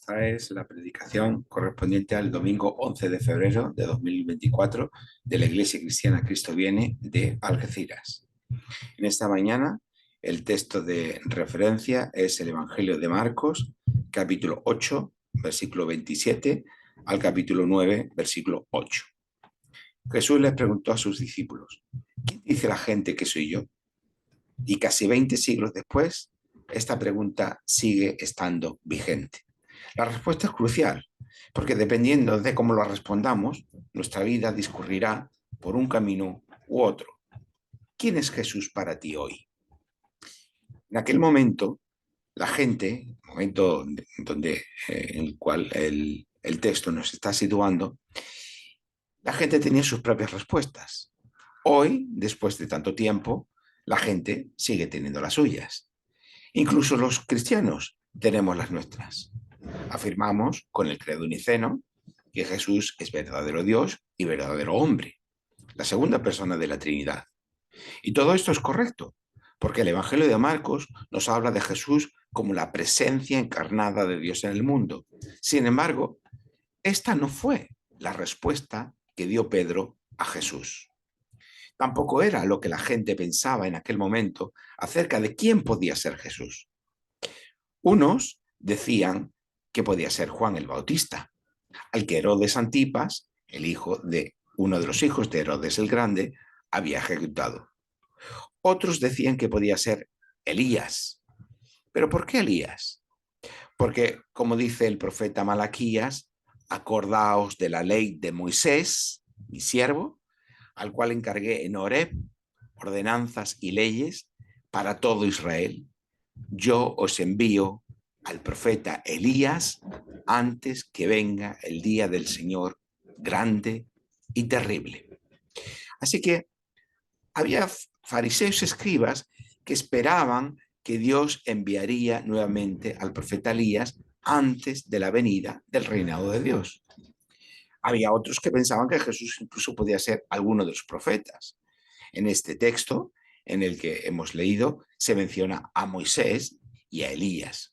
Esta es la predicación correspondiente al domingo 11 de febrero de 2024 de la Iglesia Cristiana Cristo Viene de Algeciras. En esta mañana el texto de referencia es el Evangelio de Marcos, capítulo 8, versículo 27 al capítulo 9, versículo 8. Jesús les preguntó a sus discípulos: ¿quién dice la gente que soy yo? Y casi 20 siglos después, esta pregunta sigue estando vigente. La respuesta es crucial, porque dependiendo de cómo lo respondamos, nuestra vida discurrirá por un camino u otro. ¿Quién es Jesús para ti hoy? En aquel momento, la gente, momento donde, en el cual el texto nos está situando, la gente tenía sus propias respuestas. Hoy, después de tanto tiempo, la gente sigue teniendo las suyas. Incluso los cristianos tenemos las nuestras. Afirmamos con el credo niceno que Jesús es verdadero Dios y verdadero hombre, la segunda persona de la Trinidad. Y todo esto es correcto, porque el Evangelio de Marcos nos habla de Jesús como la presencia encarnada de Dios en el mundo. Sin embargo, esta no fue la respuesta que dio Pedro a Jesús. Tampoco era lo que la gente pensaba en aquel momento acerca de quién podía ser Jesús. Unos decían que podía ser Juan el Bautista, al que Herodes Antipas, el hijo de uno de los hijos de Herodes el Grande, había ejecutado. Otros decían que podía ser Elías. ¿Pero por qué Elías? Porque, como dice el profeta Malaquías, acordaos de la ley de Moisés, mi siervo, al cual encargué en Horeb ordenanzas y leyes para todo Israel. Yo os envío al profeta Elías antes que venga el día del Señor grande y terrible. Así que había fariseos y escribas que esperaban que Dios enviaría nuevamente al profeta Elías antes de la venida del reinado de Dios. Había otros que pensaban que Jesús incluso podía ser alguno de los profetas. En este texto, en el que hemos leído, se menciona a Moisés y a Elías.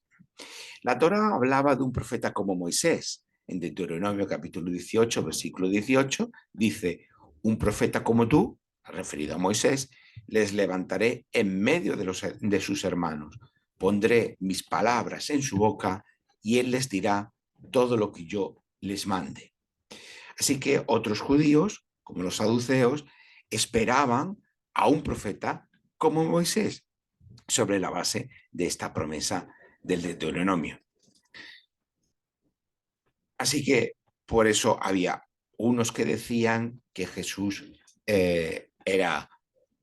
La Torá hablaba de un profeta como Moisés. En Deuteronomio capítulo 18, versículo 18, dice: un profeta como tú, referido a Moisés, les levantaré en medio de sus hermanos. Pondré mis palabras en su boca y él les dirá todo lo que yo les mande. Así que otros judíos, como los saduceos, esperaban a un profeta como Moisés sobre la base de esta promesa del Deuteronomio. Así que por eso había unos que decían que Jesús era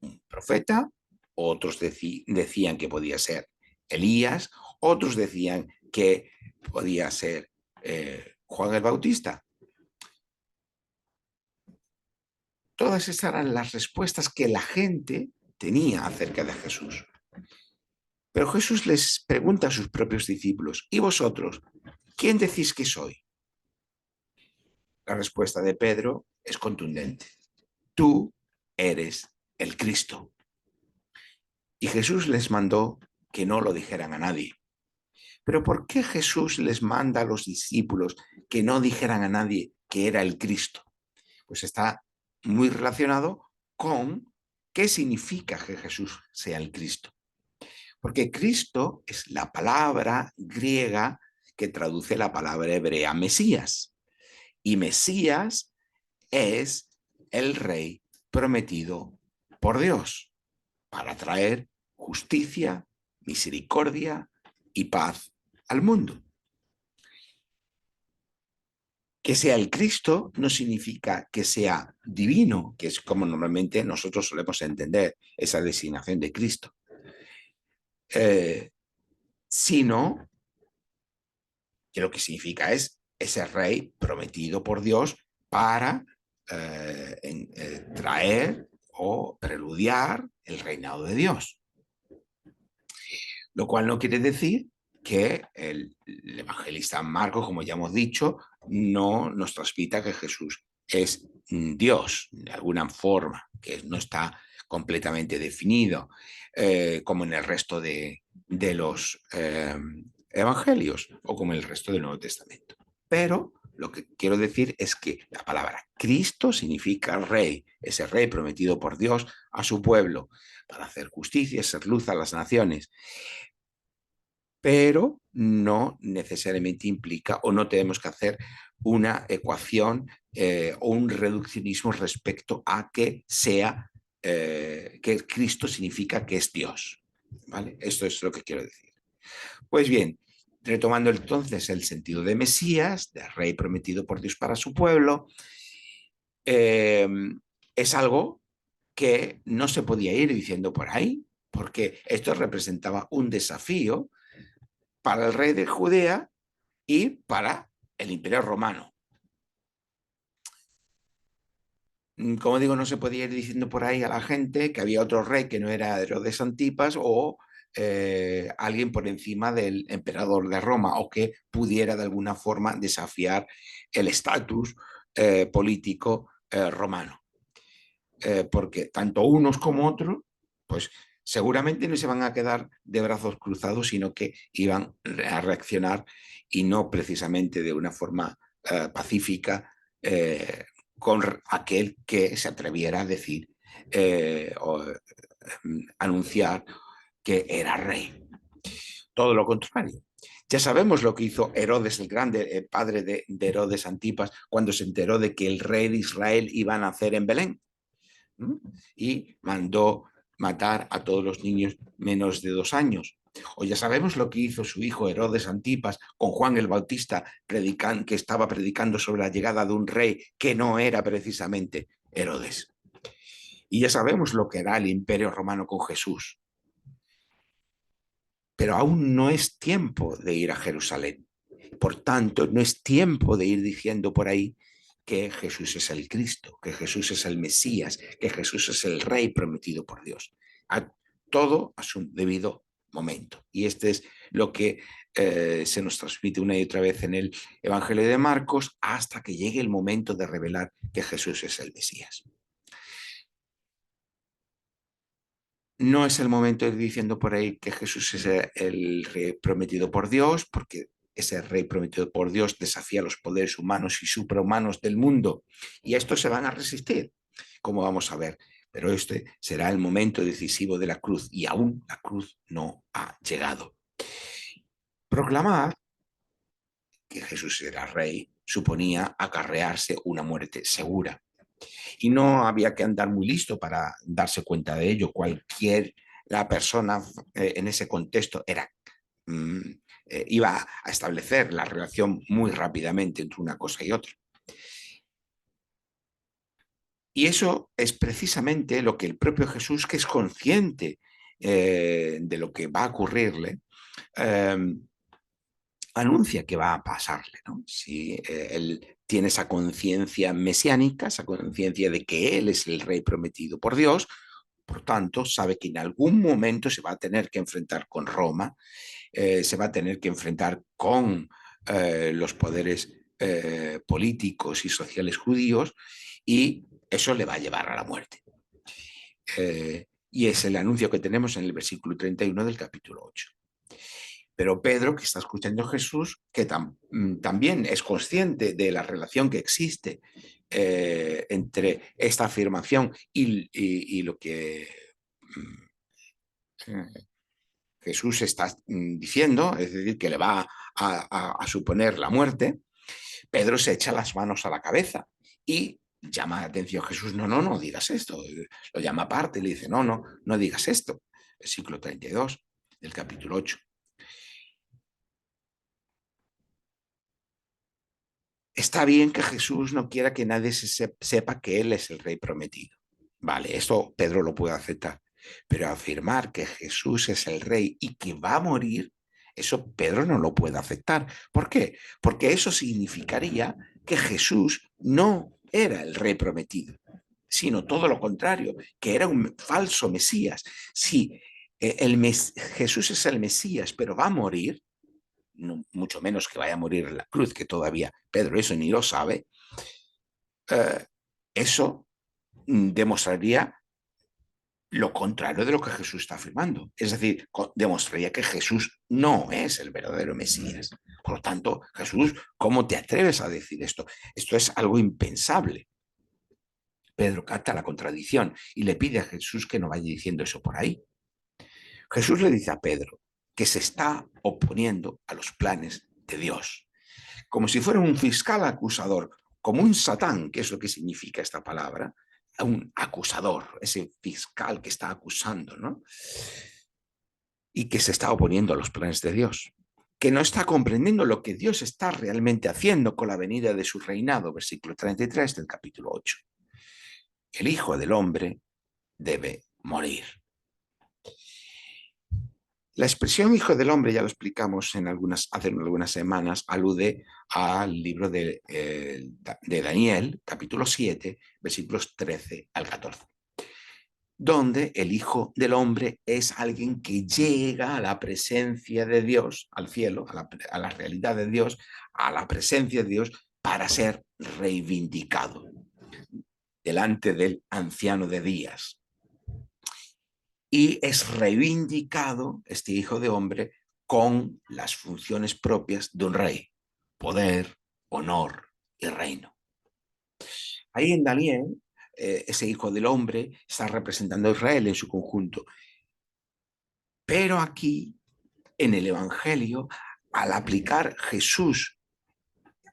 un profeta, otros decían que podía ser Elías, otros decían que podía ser Juan el Bautista. Todas estas eran las respuestas que la gente tenía acerca de Jesús. Pero Jesús les pregunta a sus propios discípulos: ¿y vosotros, quién decís que soy? La respuesta de Pedro es contundente: tú eres el Cristo. Y Jesús les mandó que no lo dijeran a nadie. ¿Pero por qué Jesús les manda a los discípulos que no dijeran a nadie que era el Cristo? Pues está muy relacionado con qué significa que Jesús sea el Cristo. Porque Cristo es la palabra griega que traduce la palabra hebrea Mesías. Y Mesías es el rey prometido por Dios para traer justicia, misericordia y paz al mundo. Que sea el Cristo no significa que sea divino, que es como normalmente nosotros solemos entender esa designación de Cristo, sino que lo que significa es ese rey prometido por Dios para traer o preludiar el reinado de Dios. Lo cual no quiere decir que el evangelista Marcos, como ya hemos dicho, no nos transmita que Jesús es Dios de alguna forma, que no está completamente definido, como en el resto de los evangelios o como el resto del Nuevo Testamento. Pero lo que quiero decir es que la palabra Cristo significa rey, ese rey prometido por Dios a su pueblo para hacer justicia y ser luz a las naciones. Pero no necesariamente implica o no tenemos que hacer una ecuación o un reduccionismo respecto a que sea que Cristo significa que es Dios. ¿Vale? Esto es lo que quiero decir. Pues bien, retomando entonces el sentido de Mesías, de rey prometido por Dios para su pueblo, eh, es algo que no se podía ir diciendo por ahí, porque esto representaba un desafío para el rey de Judea y para el Imperio Romano. Como digo, no se podía ir diciendo por ahí a la gente que había otro rey que no era Herodes Antipas o alguien por encima del emperador de Roma o que pudiera de alguna forma desafiar el estatus político romano. Porque tanto unos como otros, pues seguramente no se van a quedar de brazos cruzados, sino que iban a reaccionar y no precisamente de una forma pacífica con aquel que se atreviera a decir o anunciar que era rey. Todo lo contrario. Ya sabemos lo que hizo Herodes el Grande, el padre de Herodes Antipas, cuando se enteró de que el rey de Israel iba a nacer en Belén. Y mandó matar a todos los niños menos de 2 años. O ya sabemos lo que hizo su hijo Herodes Antipas con Juan el Bautista, que estaba predicando sobre la llegada de un rey que no era precisamente Herodes. Y ya sabemos lo que era el Imperio Romano con Jesús. Pero aún no es tiempo de ir a Jerusalén. Por tanto, no es tiempo de ir diciendo por ahí que Jesús es el Cristo, que Jesús es el Mesías, que Jesús es el Rey prometido por Dios. A todo a su debido momento. Y este es lo que se nos transmite una y otra vez en el Evangelio de Marcos hasta que llegue el momento de revelar que Jesús es el Mesías. No es el momento de ir diciendo por ahí que Jesús es el rey prometido por Dios, porque ese rey prometido por Dios desafía los poderes humanos y suprahumanos del mundo. Y a estos se van a resistir, como vamos a ver. Pero este será el momento decisivo de la cruz y aún la cruz no ha llegado. Proclamar que Jesús era rey suponía acarrearse una muerte segura. Y no había que andar muy listo para darse cuenta de ello. La persona en ese contexto iba a establecer la relación muy rápidamente entre una cosa y otra. Y eso es precisamente lo que el propio Jesús, que es consciente de lo que va a ocurrirle, anuncia que va a pasarle, ¿no? Si él tiene esa conciencia mesiánica, esa conciencia de que él es el rey prometido por Dios, por tanto, sabe que en algún momento se va a tener que enfrentar con Roma, se va a tener que enfrentar con los poderes políticos y sociales judíos y eso le va a llevar a la muerte. Y es el anuncio que tenemos en el versículo 31 del capítulo 8. Pero Pedro, que está escuchando a Jesús, que también es consciente de la relación que existe entre esta afirmación y lo que Jesús está diciendo, es decir, que le va a suponer la muerte, Pedro se echa las manos a la cabeza y llama la atención a Jesús, no digas esto. Lo llama aparte y le dice, no digas esto. Versículo 32 del capítulo 8. Está bien que Jesús no quiera que nadie sepa que Él es el rey prometido. Vale, esto Pedro lo puede aceptar. Pero afirmar que Jesús es el rey y que va a morir, eso Pedro no lo puede aceptar. ¿Por qué? Porque eso significaría que Jesús no era el rey prometido, sino todo lo contrario, que era un falso Mesías. Si Jesús es el Mesías, pero va a morir, no, mucho menos que vaya a morir en la cruz, que todavía Pedro eso ni lo sabe, eso demostraría lo contrario de lo que Jesús está afirmando. Es decir, demostraría que Jesús no es el verdadero Mesías. Por lo tanto, Jesús, ¿cómo te atreves a decir esto? Esto es algo impensable. Pedro capta la contradicción y le pide a Jesús que no vaya diciendo eso por ahí. Jesús le dice a Pedro que se está oponiendo a los planes de Dios, como si fuera un fiscal acusador, como un satán, que es lo que significa esta palabra, un acusador, ese fiscal que está acusando, ¿no? Y que se está oponiendo a los planes de Dios, que no está comprendiendo lo que Dios está realmente haciendo con la venida de su reinado, versículo 33 del capítulo 8. El Hijo del Hombre debe morir. La expresión Hijo del Hombre, ya lo explicamos hace algunas semanas, alude al libro de Daniel, capítulo 7, versículos 13 al 14, donde el Hijo del Hombre es alguien que llega a la presencia de Dios, al cielo, a la realidad de Dios, a la presencia de Dios, para ser reivindicado delante del anciano de días. Y es reivindicado este Hijo de Hombre con las funciones propias de un rey: poder, honor y reino. Ahí en Daniel, ese Hijo del Hombre está representando a Israel en su conjunto. Pero aquí, en el Evangelio, al aplicar Jesús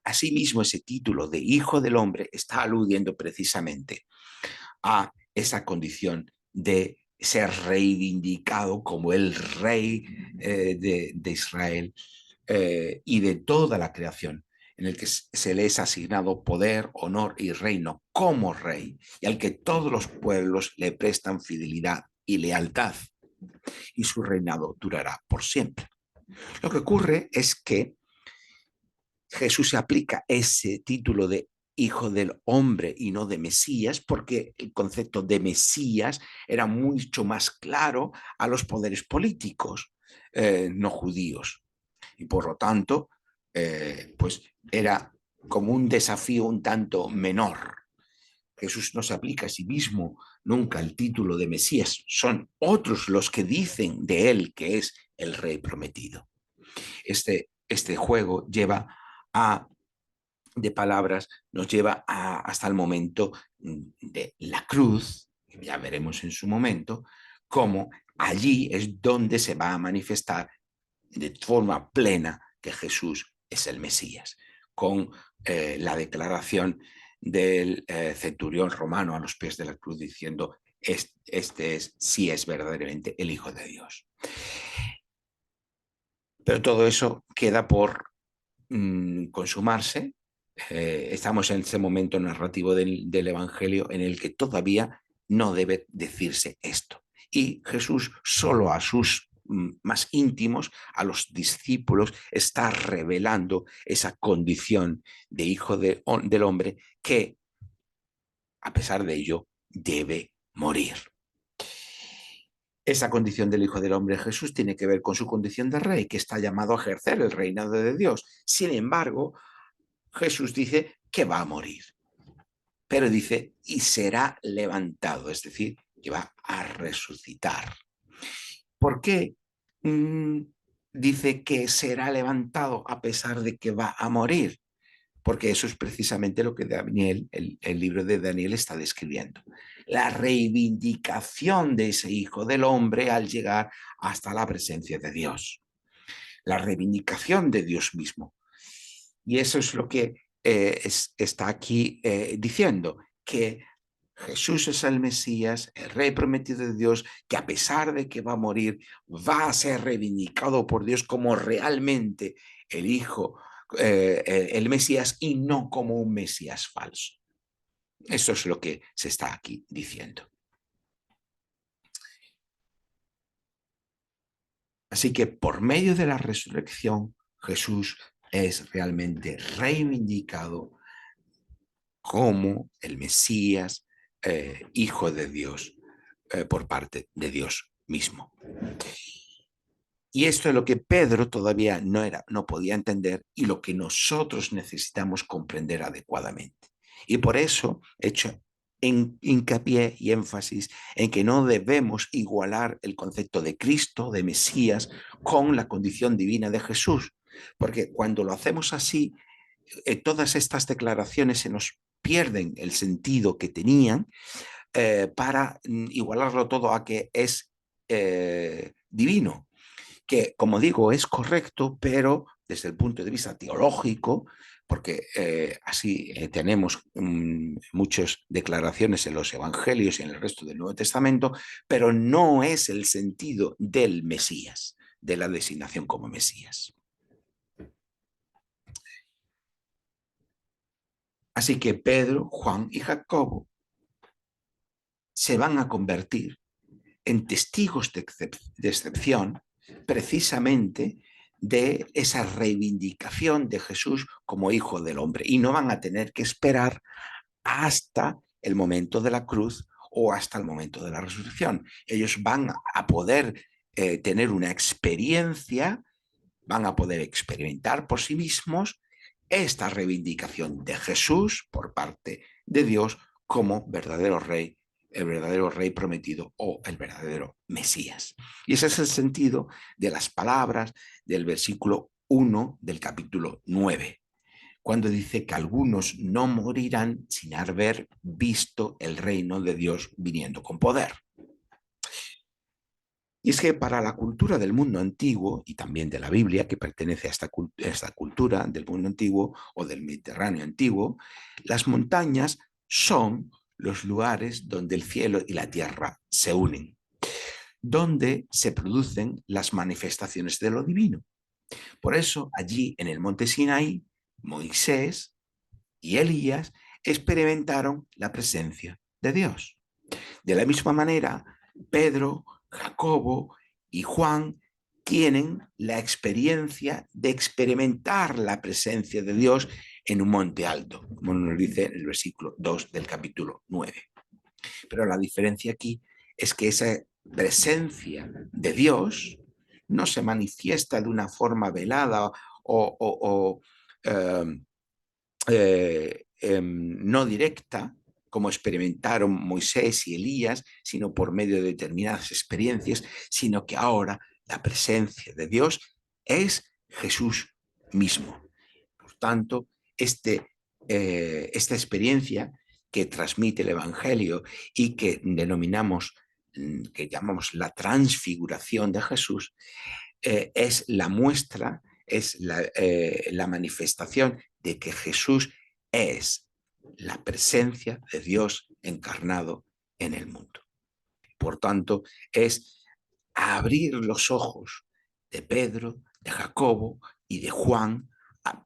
a sí mismo ese título de Hijo del Hombre, está aludiendo precisamente a esa condición de ser reivindicado como el rey de Israel y de toda la creación, en el que se le es asignado poder, honor y reino como rey, y al que todos los pueblos le prestan fidelidad y lealtad, y su reinado durará por siempre. Lo que ocurre es que Jesús se aplica ese título de Hijo del Hombre y no de Mesías, porque el concepto de Mesías era mucho más claro a los poderes políticos no judíos. Y por lo tanto, pues era como un desafío un tanto menor. Jesús no se aplica a sí mismo nunca el título de Mesías, son otros los que dicen de él que es el rey prometido. Este juego de palabras nos lleva hasta el momento de la cruz, que ya veremos en su momento, como allí es donde se va a manifestar de forma plena que Jesús es el Mesías, con la declaración del centurión romano a los pies de la cruz diciendo: este sí es verdaderamente el Hijo de Dios. Pero todo eso queda por consumarse. Estamos en ese momento narrativo del Evangelio en el que todavía no debe decirse esto. Y Jesús solo a sus más íntimos, a los discípulos, está revelando esa condición de hijo del hombre que, a pesar de ello, debe morir. Esa condición del Hijo del Hombre Jesús tiene que ver con su condición de rey, que está llamado a ejercer el reinado de Dios. Sin embargo, Jesús dice que va a morir, pero dice, y será levantado, es decir, que va a resucitar. ¿Por qué dice que será levantado a pesar de que va a morir? Porque eso es precisamente lo que Daniel, el libro de Daniel está describiendo. La reivindicación de ese Hijo del Hombre al llegar hasta la presencia de Dios. La reivindicación de Dios mismo. Y eso es lo que está aquí diciendo, que Jesús es el Mesías, el Rey prometido de Dios, que a pesar de que va a morir, va a ser reivindicado por Dios como realmente el Hijo, el Mesías, y no como un Mesías falso. Eso es lo que se está aquí diciendo. Así que por medio de la resurrección, Jesús es realmente reivindicado como el Mesías, Hijo de Dios, por parte de Dios mismo. Y esto es lo que Pedro todavía no podía entender y lo que nosotros necesitamos comprender adecuadamente. Y por eso he hecho hincapié y énfasis en que no debemos igualar el concepto de Cristo, de Mesías, con la condición divina de Jesús, porque cuando lo hacemos así, todas estas declaraciones se nos pierden el sentido que tenían para igualarlo todo a que es divino, que como digo es correcto, pero desde el punto de vista teológico, porque así tenemos muchas declaraciones en los evangelios y en el resto del Nuevo Testamento, pero no es el sentido del Mesías, de la designación como Mesías. Así que Pedro, Juan y Jacobo se van a convertir en testigos de excepción precisamente de esa reivindicación de Jesús como hijo del hombre, y no van a tener que esperar hasta el momento de la cruz o hasta el momento de la resurrección. Ellos van a poder tener una experiencia, van a poder experimentar por sí mismos esta reivindicación de Jesús por parte de Dios como verdadero rey, el verdadero rey prometido o el verdadero Mesías. Y ese es el sentido de las palabras del versículo 1 del capítulo 9, cuando dice que algunos no morirán sin haber visto el reino de Dios viniendo con poder. Y es que para la cultura del mundo antiguo, y también de la Biblia, que pertenece a esta cultura del mundo antiguo o del Mediterráneo antiguo, las montañas son los lugares donde el cielo y la tierra se unen, donde se producen las manifestaciones de lo divino. Por eso, allí en el monte Sinaí, Moisés y Elías experimentaron la presencia de Dios. De la misma manera, Pedro, Jacobo y Juan tienen la experiencia de experimentar la presencia de Dios en un monte alto, como nos dice en el versículo 2 del capítulo 9. Pero la diferencia aquí es que esa presencia de Dios no se manifiesta de una forma velada o eh, no directa, como experimentaron Moisés y Elías, sino por medio de determinadas experiencias, sino que ahora la presencia de Dios es Jesús mismo. Por tanto, esta experiencia que transmite el Evangelio y que denominamos, que llamamos la transfiguración de Jesús, es la muestra, es la manifestación de que Jesús es la presencia de Dios encarnado en el mundo. Por tanto, es abrir los ojos de Pedro, de Jacobo y de Juan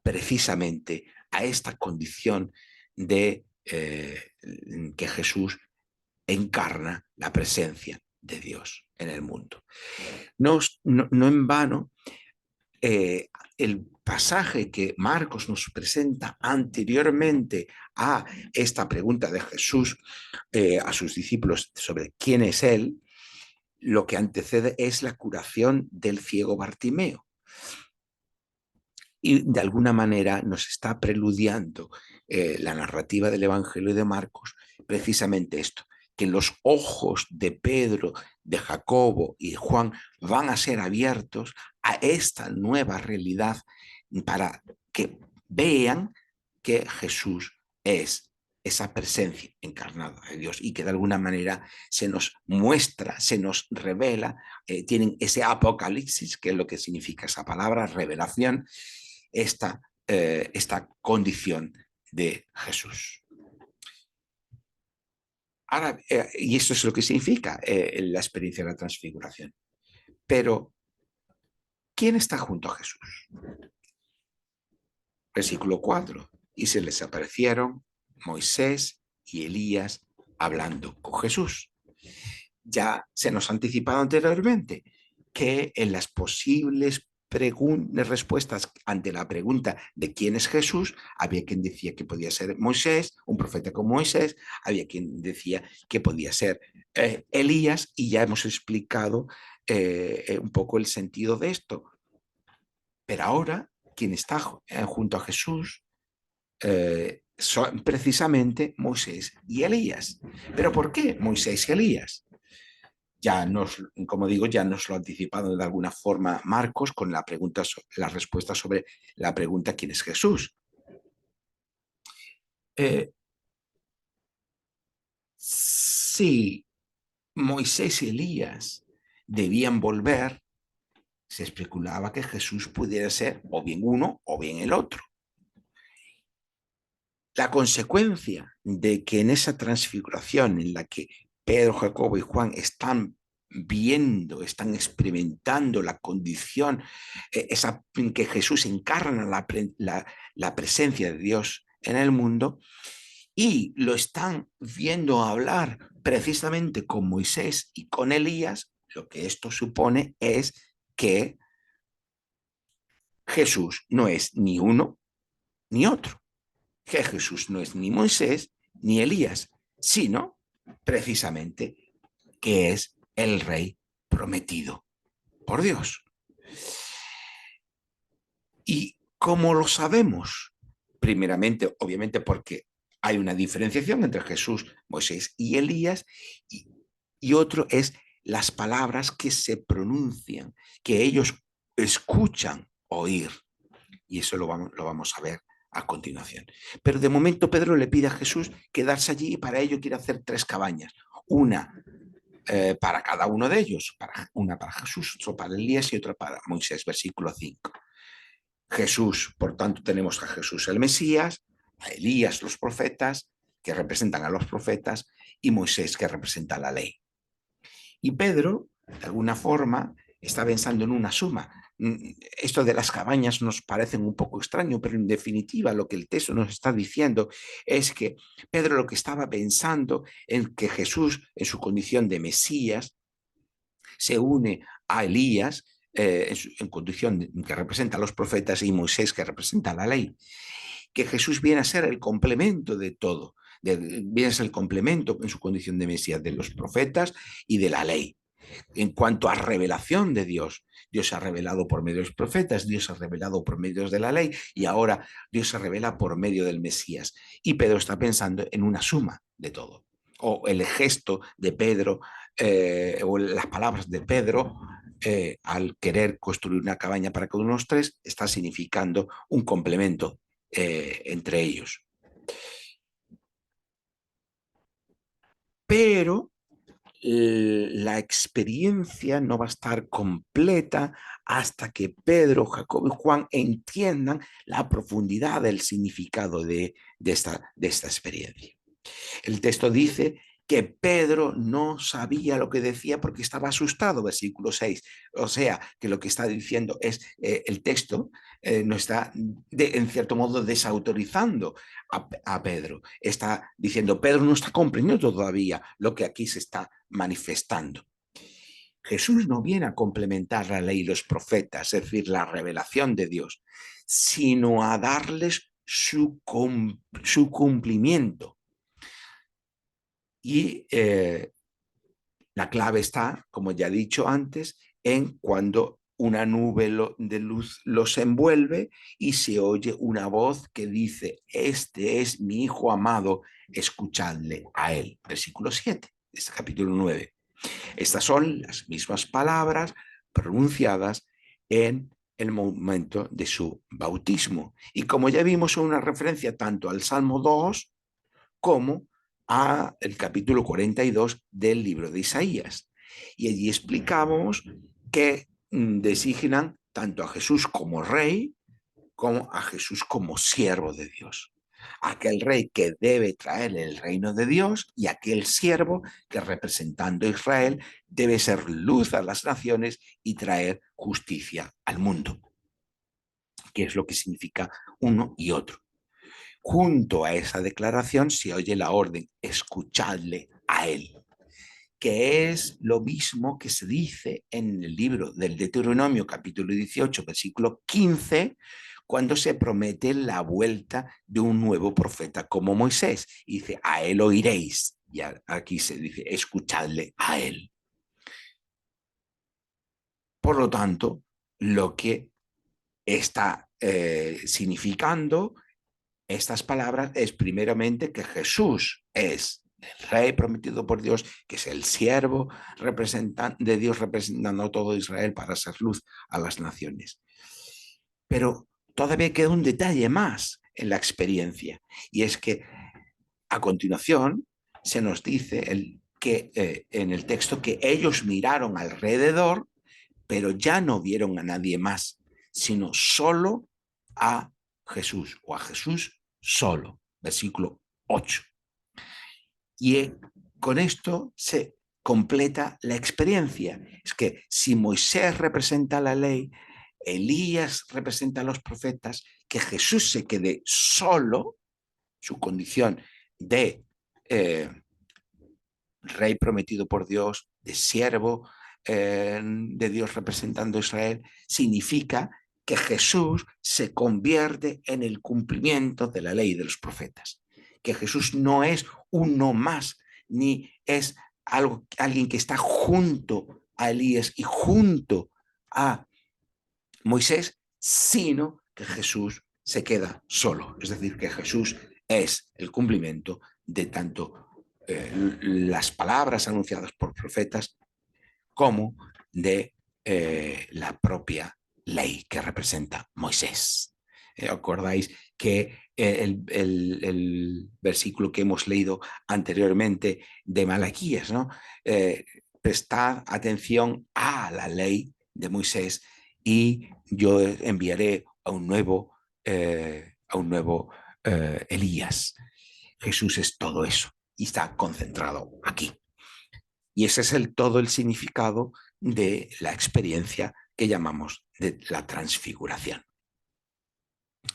precisamente a esta condición de que Jesús encarna la presencia de Dios en el mundo. No en vano, el pasaje que Marcos nos presenta anteriormente a esta pregunta de Jesús a sus discípulos sobre quién es Él, lo que antecede es la curación del ciego Bartimeo. Y de alguna manera nos está preludiando la narrativa del Evangelio de Marcos precisamente esto, que los ojos de Pedro, de Jacobo y de Juan van a ser abiertos a esta nueva realidad para que vean que Jesús es esa presencia encarnada de Dios y que de alguna manera se nos muestra, se nos revela, tienen ese apocalipsis, que es lo que significa esa palabra, revelación, esta condición de Jesús. Ahora, y esto es lo que significa la experiencia de la transfiguración. Pero, ¿quién está junto a Jesús? Versículo 4. Y se les aparecieron Moisés y Elías hablando con Jesús. Ya se nos ha anticipado anteriormente que en las posibles respuestas ante la pregunta de quién es Jesús, había quien decía que podía ser Moisés, un profeta como Moisés, había quien decía que podía ser Elías, y ya hemos explicado un poco el sentido de esto. Pero ahora, quien está junto a Jesús son precisamente Moisés y Elías. ¿Pero por qué Moisés y Elías? Ya nos, como digo, ya nos lo ha anticipado de alguna forma Marcos con la pregunta, la respuesta sobre la pregunta ¿quién es Jesús? Eh, si Moisés y Elías debían volver, se especulaba que Jesús pudiera ser o bien uno o bien el otro. La consecuencia de que en esa transfiguración en la que Pedro, Jacobo y Juan están viendo, están experimentando la condición, esa, en que Jesús encarna la presencia de Dios en el mundo, y lo están viendo hablar precisamente con Moisés y con Elías, lo que esto supone es que Jesús no es ni uno ni otro, que Jesús no es ni Moisés ni Elías, sino precisamente que es el rey prometido por Dios. ¿Y cómo lo sabemos? Primeramente, obviamente, porque hay una diferenciación entre Jesús, Moisés y Elías, y otro es las palabras que se pronuncian, que ellos escuchan oír. Y eso lo vamos a ver a continuación. Pero de momento Pedro le pide a Jesús quedarse allí y para ello quiere hacer 3 cabañas. Una para cada uno de ellos, una para Jesús, otra para Elías y otra para Moisés, versículo 5. Jesús, por tanto, tenemos a Jesús el Mesías, a Elías los profetas, que representan a los profetas, y Moisés, que representa la ley. Y Pedro, de alguna forma, está pensando en una suma. Esto de las cabañas nos parece un poco extraño, pero en definitiva lo que el texto nos está diciendo es que Pedro lo que estaba pensando en que Jesús, en su condición de Mesías, se une a Elías en condición que representa a los profetas y Moisés que representa la ley, que Jesús viene a ser el complemento de todo, viene a ser el complemento en su condición de Mesías de los profetas y de la ley. En cuanto a revelación de Dios, Dios se ha revelado por medio de los profetas, Dios se ha revelado por medio de la ley y ahora Dios se revela por medio del Mesías. Y Pedro está pensando en una suma de todo. O el gesto de Pedro, o las palabras de Pedro, al querer construir una cabaña para cada uno de los 3, está significando un complemento entre ellos. Pero la experiencia no va a estar completa hasta que Pedro, Jacobo y Juan entiendan la profundidad del significado de esta experiencia. El texto dice que Pedro no sabía lo que decía porque estaba asustado, versículo 6. O sea, que lo que está diciendo es el texto no está en cierto modo desautorizando a Pedro. Está diciendo, Pedro no está comprendiendo todavía lo que aquí se está manifestando. Jesús no viene a complementar la ley y los profetas, es decir, la revelación de Dios, sino a darles su cumplimiento. Y la clave está, como ya he dicho antes, en cuando una nube de luz los envuelve y se oye una voz que dice, este es mi Hijo amado, escuchadle a él. Versículo 7, este capítulo 9. Estas son las mismas palabras pronunciadas en el momento de su bautismo. Y como ya vimos, es una referencia tanto al Salmo 2 como a el capítulo 42 del libro de Isaías. Y allí explicamos que designan tanto a Jesús como rey, como a Jesús como siervo de Dios. Aquel rey que debe traer el reino de Dios y aquel siervo que representando a Israel debe ser luz a las naciones y traer justicia al mundo, que es lo que significa uno y otro. Junto a esa declaración se oye la orden, escuchadle a él, que es lo mismo que se dice en el libro del Deuteronomio, capítulo 18, versículo 15, cuando se promete la vuelta de un nuevo profeta como Moisés. Y dice, a él oiréis. Y aquí se dice, escuchadle a él. Por lo tanto, lo que está significando estas palabras es primeramente que Jesús es el Rey prometido por Dios, que es el siervo de Dios representando a todo Israel para hacer luz a las naciones. Pero todavía queda un detalle más en la experiencia, y es que a continuación se nos dice en el texto que ellos miraron alrededor, pero ya no vieron a nadie más, sino solo a Jesús, o a Jesús solo. Versículo 8. Y con esto se completa la experiencia. Es que si Moisés representa la ley, Elías representa a los profetas, que Jesús se quede solo, su condición de rey prometido por Dios, de siervo de Dios representando a Israel, significa que Jesús se convierte en el cumplimiento de la ley de los profetas. Que Jesús no es uno más, ni es alguien que está junto a Elías y junto a Moisés, sino que Jesús se queda solo. Es decir, que Jesús es el cumplimiento de tanto las palabras anunciadas por profetas como de la propia ley que representa Moisés. ¿Acordáis que el versículo que hemos leído anteriormente de Malaquías, ¿no? Prestad atención a la ley de Moisés y yo enviaré a un nuevo Elías. Jesús es todo eso y está concentrado aquí. Y ese es todo el significado de la experiencia que llamamos de la transfiguración.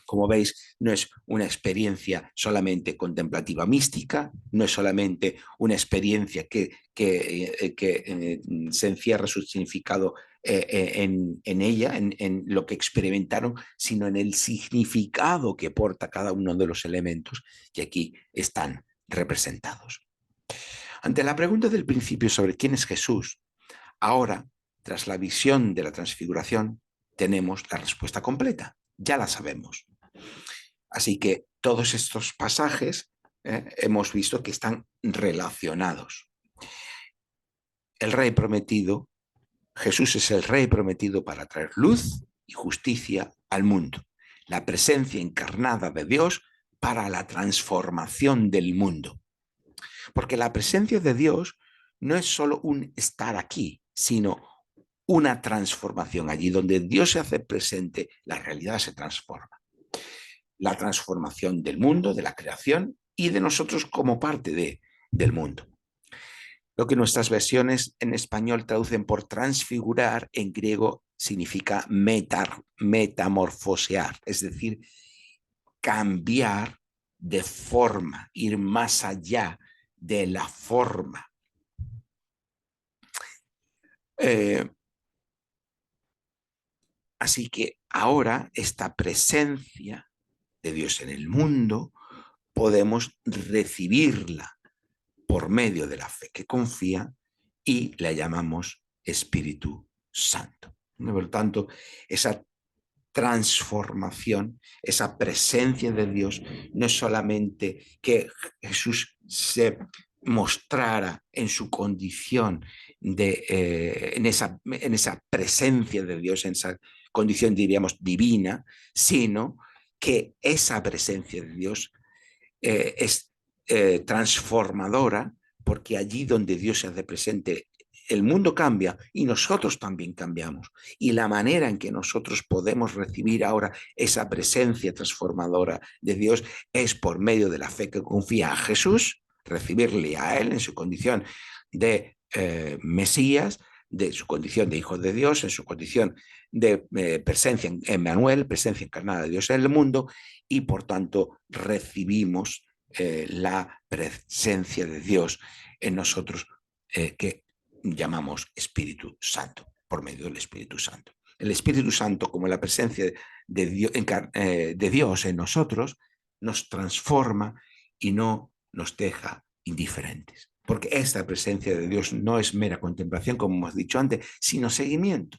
Como veis, no es una experiencia solamente contemplativa mística, no es solamente una experiencia que se encierra su significado en ella, en lo que experimentaron, sino en el significado que porta cada uno de los elementos que aquí están representados. Ante la pregunta del principio sobre quién es Jesús, ahora, tras la visión de la transfiguración, tenemos la respuesta completa. Ya la sabemos. Así que todos estos pasajes hemos visto que están relacionados. El Rey prometido, Jesús es el Rey prometido para traer luz y justicia al mundo. La presencia encarnada de Dios para la transformación del mundo. Porque la presencia de Dios no es solo un estar aquí, sino una transformación. Allí donde Dios se hace presente, la realidad se transforma. La transformación del mundo, de la creación y de nosotros como parte del mundo. Lo que nuestras versiones en español traducen por transfigurar, en griego significa metamorfosear, es decir, cambiar de forma, ir más allá de la forma. Así que ahora esta presencia de Dios en el mundo podemos recibirla por medio de la fe que confía y la llamamos Espíritu Santo. Por lo tanto, esa transformación, esa presencia de Dios, no es solamente que Jesús se mostrara en su condición en esa presencia de Dios, en esa condición, diríamos, divina, sino que esa presencia de Dios es transformadora, porque allí donde Dios se hace presente, el mundo cambia y nosotros también cambiamos. Y la manera en que nosotros podemos recibir ahora esa presencia transformadora de Dios es por medio de la fe que confía a Jesús, recibirle a Él en su condición de Mesías, de su condición de Hijo de Dios, en su condición de presencia en Emmanuel, presencia encarnada de Dios en el mundo, y por tanto recibimos la presencia de Dios en nosotros, que llamamos Espíritu Santo, por medio del Espíritu Santo. El Espíritu Santo, como la presencia de Dios en nosotros, nos transforma y no nos deja indiferentes. Porque esta presencia de Dios no es mera contemplación, como hemos dicho antes, sino seguimiento.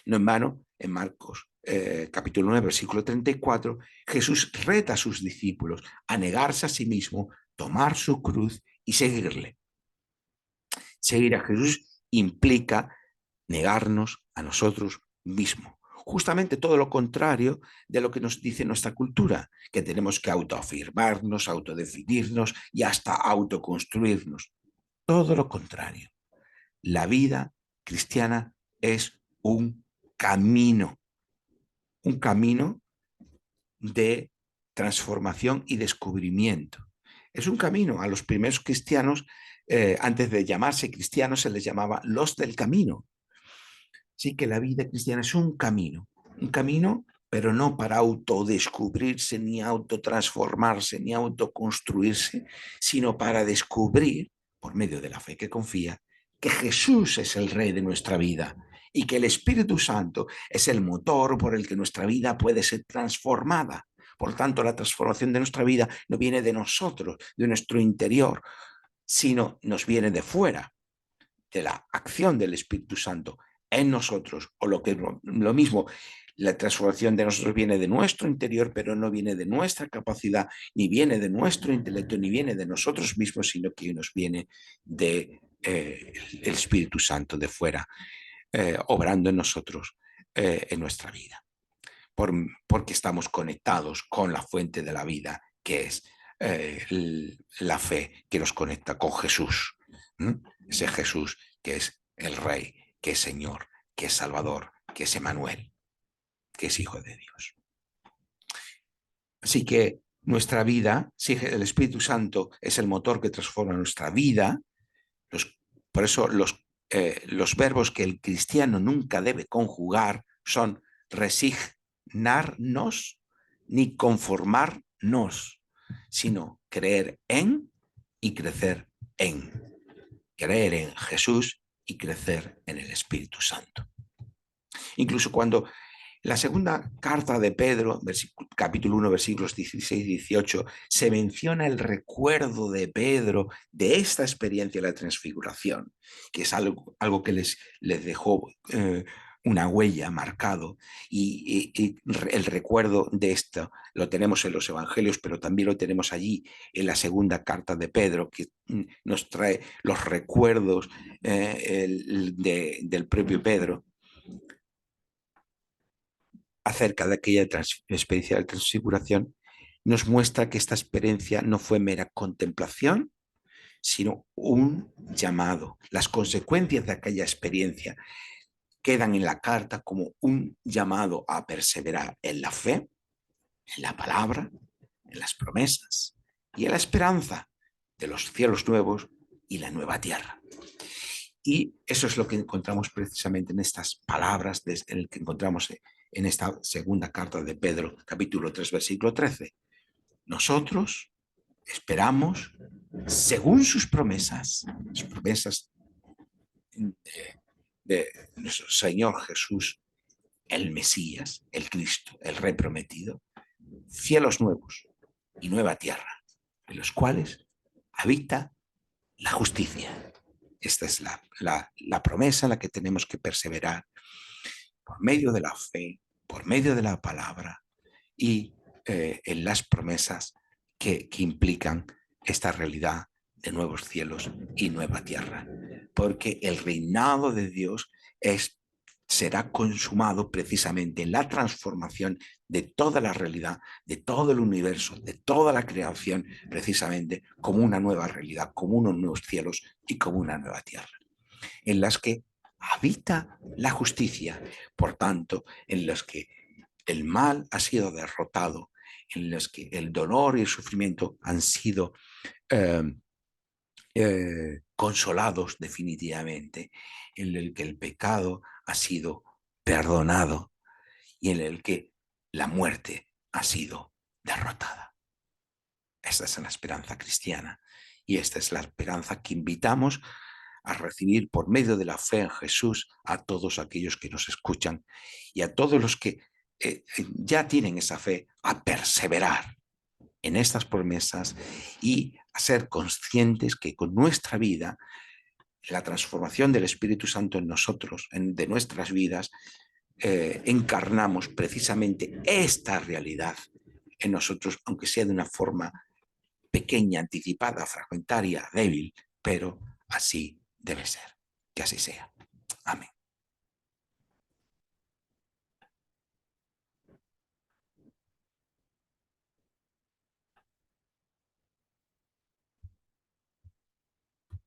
No en vano, en Marcos capítulo 9, versículo 34, Jesús reta a sus discípulos a negarse a sí mismo, tomar su cruz y seguirle. Seguir a Jesús implica negarnos a nosotros mismos. Justamente todo lo contrario de lo que nos dice nuestra cultura, que tenemos que autoafirmarnos, autodefinirnos y hasta autoconstruirnos. Todo lo contrario. La vida cristiana es un camino de transformación y descubrimiento. Es un camino. A los primeros cristianos, antes de llamarse cristianos, se les llamaba los del camino. Sí que la vida cristiana es un camino, pero no para autodescubrirse, ni autotransformarse, ni autoconstruirse, sino para descubrir, por medio de la fe que confía, que Jesús es el Rey de nuestra vida y que el Espíritu Santo es el motor por el que nuestra vida puede ser transformada. Por tanto, la transformación de nuestra vida no viene de nosotros, de nuestro interior, sino nos viene de fuera, de la acción del Espíritu Santo en nosotros, o lo mismo, la transformación de nosotros viene de nuestro interior, pero no viene de nuestra capacidad, ni viene de nuestro intelecto, ni viene de nosotros mismos, sino que nos viene de el Espíritu Santo de fuera, obrando en nosotros, en nuestra vida, porque estamos conectados con la fuente de la vida, que es la fe que nos conecta con Jesús. Ese Jesús que es el Rey, que es Señor, que es Salvador, que es Emmanuel, que es Hijo de Dios. Así que nuestra vida, si el Espíritu Santo es el motor que transforma nuestra vida, por eso los verbos que el cristiano nunca debe conjugar son resignarnos ni conformarnos, sino creer en y crecer en. Creer en Jesús y crecer en el Espíritu Santo. Incluso cuando la segunda carta de Pedro, capítulo 1, versículos 16 y 18, se menciona el recuerdo de Pedro de esta experiencia de la transfiguración, que es algo que les dejó una huella marcado, y el recuerdo de esto lo tenemos en los evangelios, pero también lo tenemos allí en la segunda carta de Pedro, que nos trae los recuerdos del propio Pedro acerca de aquella experiencia de transfiguración. Nos muestra que esta experiencia no fue mera contemplación, sino un llamado. Las consecuencias de aquella experiencia quedan en la carta como un llamado a perseverar en la fe, en la palabra, en las promesas y en la esperanza de los cielos nuevos y la nueva tierra. Y eso es lo que encontramos precisamente en estas palabras, en el que encontramos en esta segunda carta de Pedro, capítulo 3, versículo 13. Nosotros esperamos según sus promesas, las promesas de nuestro Señor Jesús, el Mesías, el Cristo, el Rey prometido, cielos nuevos y nueva tierra, en los cuales habita la justicia. Esta es la promesa en la que tenemos que perseverar por medio de la fe, por medio de la palabra y en las promesas que implican esta realidad de nuevos cielos y nueva tierra. Porque el reinado de Dios será consumado precisamente en la transformación de toda la realidad, de todo el universo, de toda la creación, precisamente como una nueva realidad, como unos nuevos cielos y como una nueva tierra, en las que habita la justicia, por tanto, en las que el mal ha sido derrotado, en las que el dolor y el sufrimiento han sido consolados definitivamente, en el que el pecado ha sido perdonado y en el que la muerte ha sido derrotada. Esta es la esperanza cristiana y esta es la esperanza que invitamos a recibir por medio de la fe en Jesús a todos aquellos que nos escuchan y a todos los que ya tienen esa fe, a perseverar en estas promesas y a ser conscientes que con nuestra vida, la transformación del Espíritu Santo en nosotros, de nuestras vidas, encarnamos precisamente esta realidad en nosotros, aunque sea de una forma pequeña, anticipada, fragmentaria, débil, pero así debe ser. Que así sea. Amén.